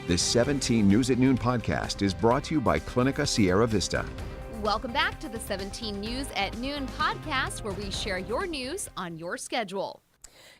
This 17 News at Noon podcast is brought to you by Clinica Sierra Vista. Welcome back to the 17 News at Noon podcast, where we share your news on your schedule.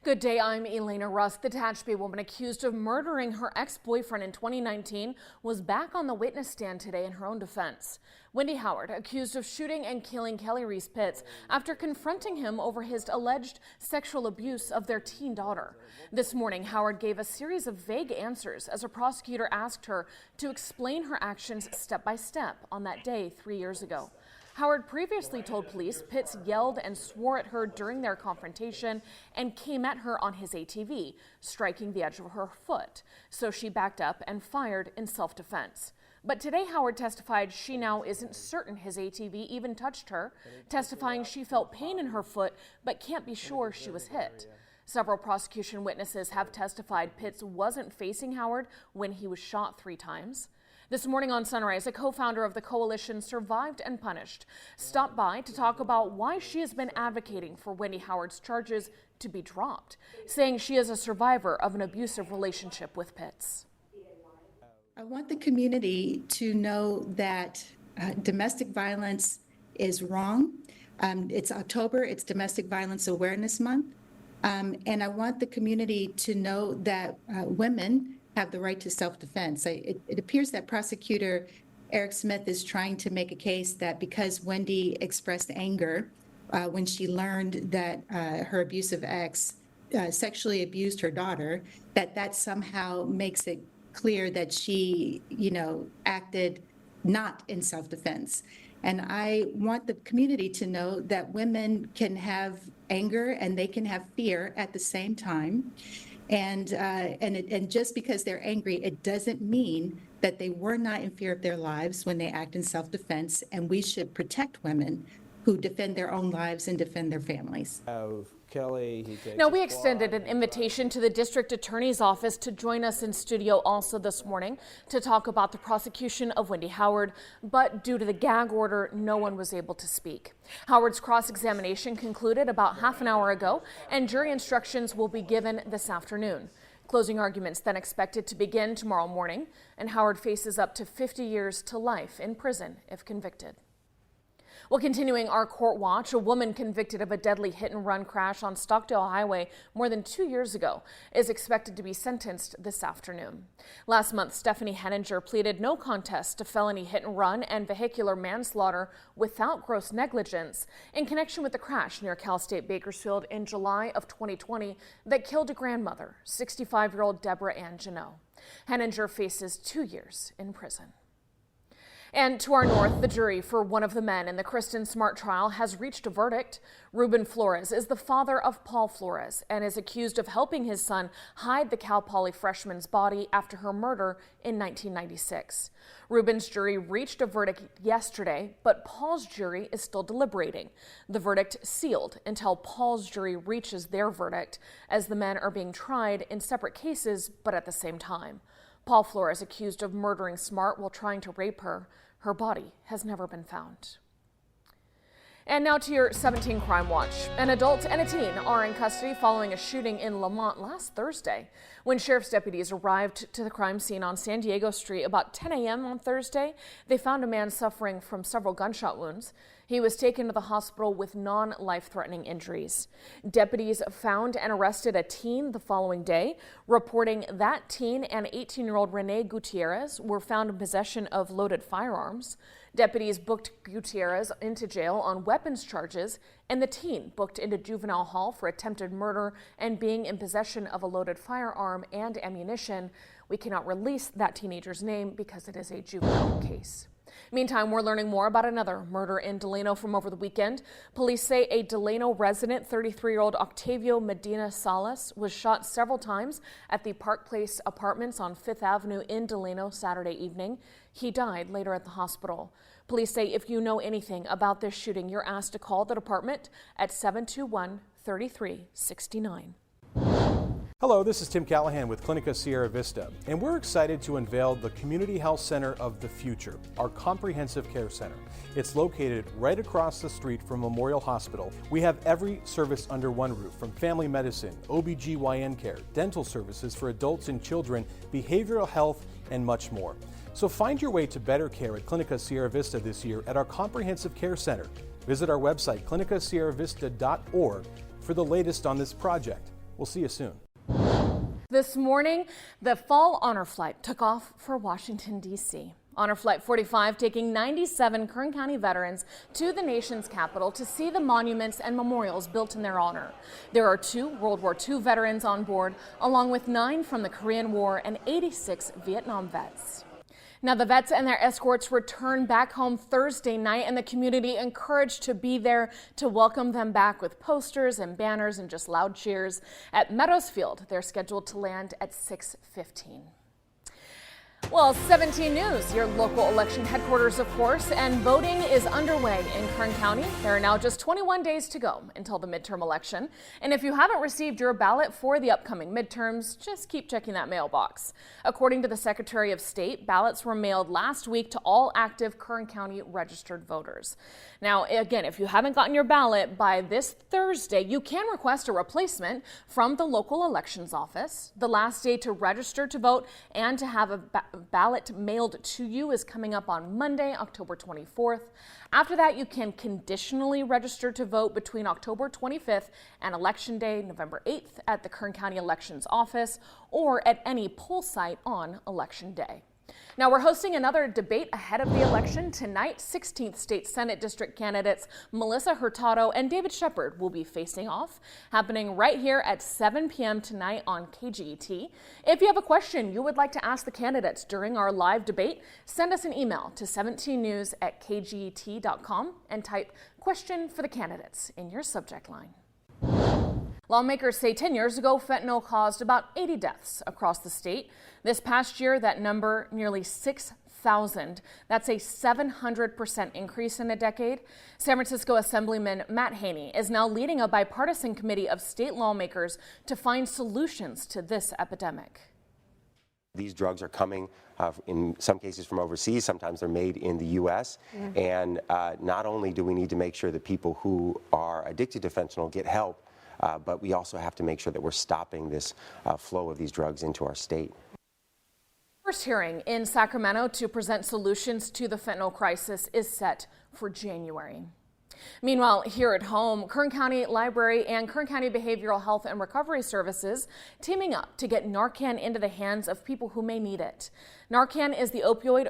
Good day, I'm Elena Rusk. The Tehachapi woman accused of murdering her ex-boyfriend in 2019 was back on the witness stand today in her own defense. Wendy Howard accused of shooting and killing Kelly Reese Pitts after confronting him over his alleged sexual abuse of their teen daughter. This morning, Howard gave a series of vague answers as a prosecutor asked her to explain her actions step by step on that day 3 years ago. Howard previously told police Pitts yelled and swore at her during their confrontation and came at her on his ATV, striking the edge of her foot. So she backed up and fired in self-defense. But today Howard testified she now isn't certain his ATV even touched her, testifying she felt pain in her foot but can't be sure she was hit. Several prosecution witnesses have testified Pitts wasn't facing Howard when he was shot 3 times. This morning on Sunrise, a co-founder of the Coalition, Survived and Punished, stopped by to talk about why she has been advocating for Wendy Howard's charges to be dropped, saying she is a survivor of an abusive relationship with Pitts. I want the community to know that domestic violence is wrong. It's October, it's Domestic Violence Awareness Month. And I want the community to know that women have the right to self-defense. It appears that prosecutor Eric Smith is trying to make a case that because Wendy expressed anger when she learned that her abusive ex sexually abused her daughter, that somehow makes it clear that she, acted not in self-defense. And I want the community to know that women can have anger and they can have fear at the same time. And just because they're angry, it doesn't mean that they were not in fear of their lives when they act in self-defense. And we should protect women who defend their own lives and defend their families. Now, we extended an invitation to the district attorney's office to join us in studio also this morning to talk about the prosecution of Wendy Howard, but due to the gag order, no one was able to speak. Howard's cross-examination concluded about half an hour ago, and jury instructions will be given this afternoon. Closing arguments then expected to begin tomorrow morning, and Howard faces up to 50 years to life in prison if convicted. Well, continuing our court watch, a woman convicted of a deadly hit-and-run crash on Stockdale Highway more than 2 years ago is expected to be sentenced this afternoon. Last month, Stephanie Henninger pleaded no contest to felony hit-and-run and vehicular manslaughter without gross negligence in connection with the crash near Cal State Bakersfield in July of 2020 that killed a grandmother, 65-year-old Deborah Ann Janot. Henninger faces 2 years in prison. And to our north, the jury for one of the men in the Kristen Smart trial has reached a verdict. Ruben Flores is the father of Paul Flores and is accused of helping his son hide the Cal Poly freshman's body after her murder in 1996. Ruben's jury reached a verdict yesterday, but Paul's jury is still deliberating. The verdict sealed until Paul's jury reaches their verdict, as the men are being tried in separate cases, but at the same time. Paul Flores accused of murdering Smart while trying to rape her. Her body has never been found. And now to your 17 Crime Watch. An adult and a teen are in custody following a shooting in Lemont last Thursday. When sheriff's deputies arrived to the crime scene on San Diego Street about 10 a.m. on Thursday, they found a man suffering from several gunshot wounds. He was taken to the hospital with non-life-threatening injuries. Deputies found and arrested a teen the following day, reporting that teen and 18-year-old Rene Gutierrez were found in possession of loaded firearms. Deputies booked Gutierrez into jail on weapons charges, and the teen booked into juvenile hall for attempted murder and being in possession of a loaded firearm and ammunition. We cannot release that teenager's name because it is a juvenile case. Meantime, we're learning more about another murder in Delano from over the weekend. Police say a Delano resident, 33-year-old Octavio Medina Salas, was shot several times at the Park Place Apartments on 5th Avenue in Delano Saturday evening. He died later at the hospital. Police say if you know anything about this shooting, you're asked to call the department at 721-3369. Hello, this is Tim Callahan with Clinica Sierra Vista, and we're excited to unveil the Community Health Center of the Future, our comprehensive care center. It's located right across the street from Memorial Hospital. We have every service under one roof, from family medicine, OBGYN care, dental services for adults and children, behavioral health, and much more. So find your way to better care at Clinica Sierra Vista this year at our comprehensive care center. Visit our website, clinicasierravista.org, for the latest on this project. We'll see you soon. This morning, the fall honor flight took off for Washington, D.C. Honor Flight 45 taking 97 Kern County veterans to the nation's capital to see the monuments and memorials built in their honor. There are 2 World War II veterans on board, along with 9 from the Korean War and 86 Vietnam vets. Now, the vets and their escorts returned back home Thursday night, and the community encouraged to be there to welcome them back with posters and banners and just loud cheers. At Meadows Field, they're scheduled to land at 6:15. Well, 17 News, your local election headquarters, of course, and voting is underway in Kern County. There are now just 21 days to go until the midterm election. And if you haven't received your ballot for the upcoming midterms, just keep checking that mailbox. According to the Secretary of State, ballots were mailed last week to all active Kern County registered voters. Now, again, if you haven't gotten your ballot by this Thursday, you can request a replacement from the local elections office. The last day to register to vote and to have a ballot mailed to you is coming up on Monday, October 24th. After that, you can conditionally register to vote between October 25th and Election Day, November 8th, at the Kern County Elections Office or at any poll site on Election Day. Now, we're hosting another debate ahead of the election. Tonight, 16th State Senate District candidates Melissa Hurtado and David Shepard will be facing off, happening right here at 7 p.m. tonight on KGET. If you have a question you would like to ask the candidates during our live debate, send us an email to 17news@kget.com and type "question for the candidates" in your subject line. Lawmakers say 10 years ago, fentanyl caused about 80 deaths across the state. This past year, that number nearly 6,000. That's a 700% increase in a decade. San Francisco Assemblyman Matt Haney is now leading a bipartisan committee of state lawmakers to find solutions to this epidemic. These drugs are coming in some cases from overseas. Sometimes they're made in the U.S. And not only do we need to make sure that people who are addicted to fentanyl get help, but we also have to make sure that we're stopping this flow of these drugs into our state. First hearing in Sacramento to present solutions to the fentanyl crisis is set for January. Meanwhile, here at home, Kern County Library and Kern County Behavioral Health and Recovery Services teaming up to get Narcan into the hands of people who may need it. Narcan is the opioid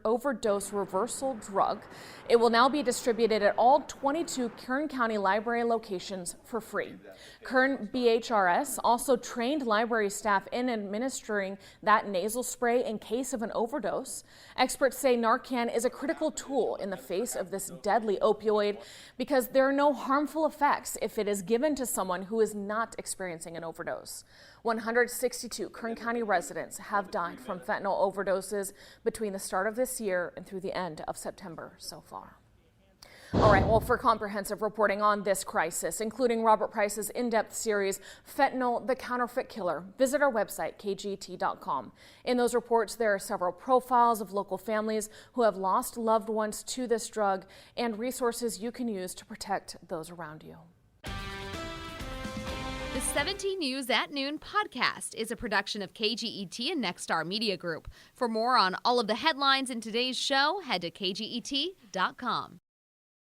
overdose reversal drug. It will now be distributed at all 22 Kern County Library locations for free. Kern BHRS also trained library staff in administering that nasal spray in case of an overdose. Experts say Narcan is a critical tool in the face of this deadly opioid because there are no harmful effects if it is given to someone who is not experiencing an overdose. 162 Kern County residents have died from fentanyl overdoses between the start of this year and through the end of September so far. All right, well, for comprehensive reporting on this crisis, including Robert Price's in-depth series, Fentanyl, the Counterfeit Killer, visit our website, kget.com. In those reports, there are several profiles of local families who have lost loved ones to this drug and resources you can use to protect those around you. The 17 News at Noon podcast is a production of KGET and Nexstar Media Group. For more on all of the headlines in today's show, head to kget.com.